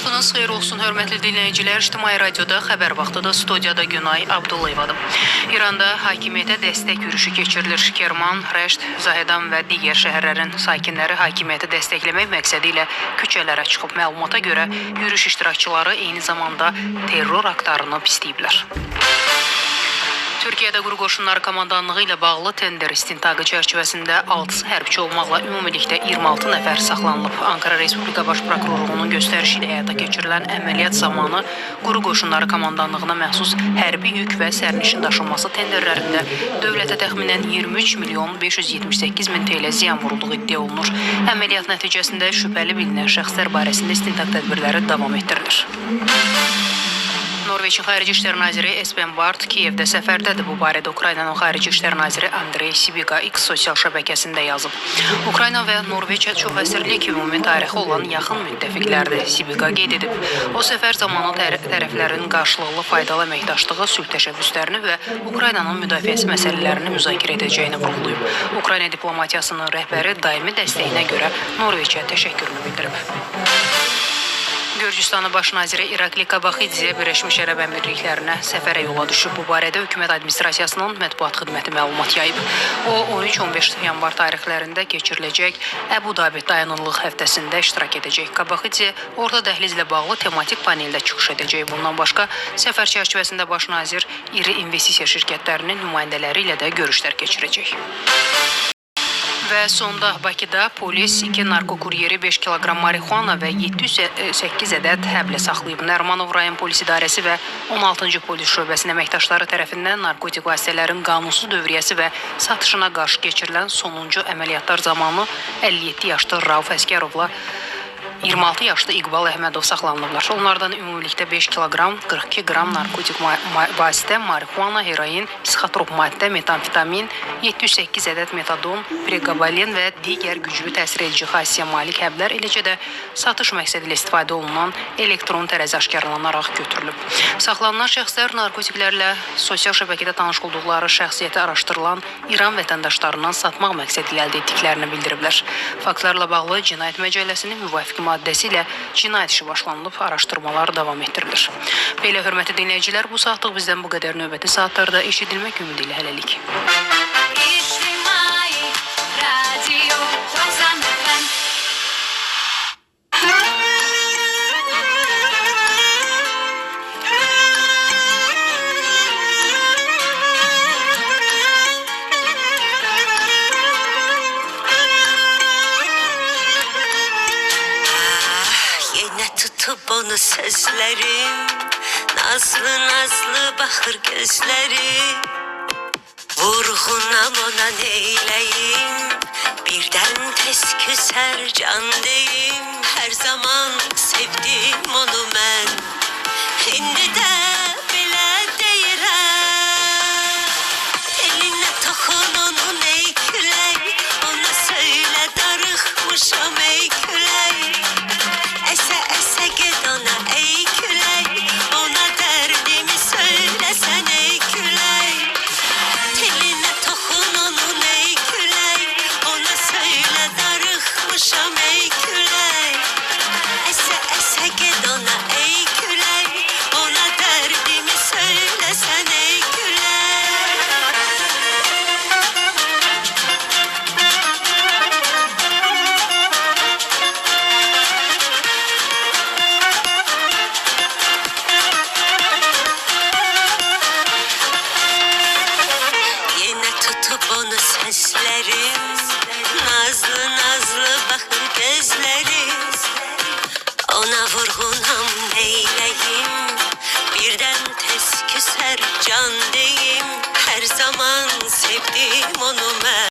Vaxtınız xeyir olsun, hörmətli dinləyicilər. İctimai radioda xəbər vaxtıdır. Studiyada Günay Abdullayevadır. İranda hakimiyyətə dəstək yürüşü keçirilir. Kerman, Rəşd, Zahedan və digər şəhərlərin sakinləri hakimiyyəti dəstəkləmək məqsədi ilə küçələrə çıxıb. Məlumata görə yürüş iştirakçıları eyni zamanda terror aktlarını pisləyiblər. Türkiyədə Quru Qoşunları Komandanlığı ilə bağlı tender istintaqı çərçivəsində 6 hərbçi olmaqla ümumilikdə 26 nəfər saxlanılıb. Ankara Respublika Baş Prokurorluğunun göstərişi ilə həyata keçirilən əməliyyat zamanı Quru Qoşunları Komandanlığına məxsus hərbi yük və sərnişin daşınması tenderlərində dövlətə təxminən 23 milyon 578 min TL ziyan vurulduğu iddia olunur. Əməliyyat nəticəsində şübhəli bilinən şəxslər barəsində istintaq tədbirləri davam etdirilir. Norveçin Xarici İşlər Naziri Espen Barth Kiyevdə səfərdədir. Bu barədə Ukraynanın Xarici İşlər Naziri Andrey Sibiga X sosial şəbəkəsində yazıb. Ukrayna və Norveç çox əsrlik ümumi tarixi olan yaxın müttəfiqlərdir, Sibiga qeyd edib. O səfər zamanı tərəflərin qarşılıqlı faydalı əməkdaşlığı, sülh təşəbbüslərini və Ukraynanın müdafiəsi məsələlərini müzakirə edəcəyini vurğulayıb. Ukrayna diplomatiyasının rəhbəri daimi dəstəyinə görə Norveçə təşəkkürünü bildirib. Gürcüstanın baş naziri İrakli Kabaxidze Birləşmiş Ərəb Əmirliklərinə səfərə yola düşüb. Bu barədə hökumət administrasiyasının mətbuat xidməti məlumat yayıb. O 13-15 yanvar tarixlərində keçiriləcək Əbu Dabi dayanıqlıq həftəsində iştirak edəcək. Kabaxidze orta dəhlizlə bağlı tematik paneldə çıxış edəcək. Bundan başqa səfər çərçivəsində baş nazir iri investisiya şirkətlərinin nümayəndələri ilə də görüşlər keçirəcək. Və sonda Bakıda polis 2 narkokuryeri 5 kiloqram marixuana və 708 ədəd həblə saxlayıb. Nərimanov rayon polis idarəsi və 16-cı polis şöbəsinin əməkdaşları tərəfindən narkotik vasitələrin qanunsuz dövriyyəsi və satışına qarşı keçirilən sonuncu əməliyyatlar zamanı 57 yaşlı Rauf Əskərovla 26 yaşlı İqbal Əhmədov saxlanılıblar. Onlardan ümumilikdə 5 kiloqram, 42 qram narkotik vasitə, marixuana, heroin, psixotrop maddə, metamfetamin, 708 ədəd metadon, pregabalin və digər güclü təsir edici xassiyyəyə malik həblər, eləcə də satış məqsədi ilə istifadə olunan elektron tərəzi aşkarlanaraq götürülüb. Saxlanılan şəxslər narkotiklərlə sosial şəbəkədə tanış olduqları şəxsiyyəti araşdırılan İran vətəndaşlarından satmaq məqsədi ilə əldə etdiklərini bildiriblər. Faktlarla bağlı Cinayət Məcəlləsinin müvafiq maddəsi ilə cinayət işi başlanılıb, araşdırmalar davam etdirilir. Belə hörmətli dinləyicilər, bu saatlıq bizdən bu qədər. Növbəti saatlarda eşidilmək ümidi ilə hələlik. Onu sözlərim, nazlı nazlı baxır gözlərim. Vurğunam ona neyləyim, birdən tez küsər can deyim. Hər zaman sevdim onu mən, indi də belə deyirəm. Elinə toxun onun ey külək, ona söylə darıxmışam ey külək. Əsə get ona ey külək, ona dərdimi söyləsən ey külək. Telinə toxun onun ey külək, ona söylə darıxmışam ey külək. Əsə get ona ey külək, ona dərdimi söyləsən ey külək. Onu səslərim, nazlı nazlı baxır gözlərim. Ona vurğunam neyləyim, birdən tez küsər can deyim. Hər zaman sevdim onu mən.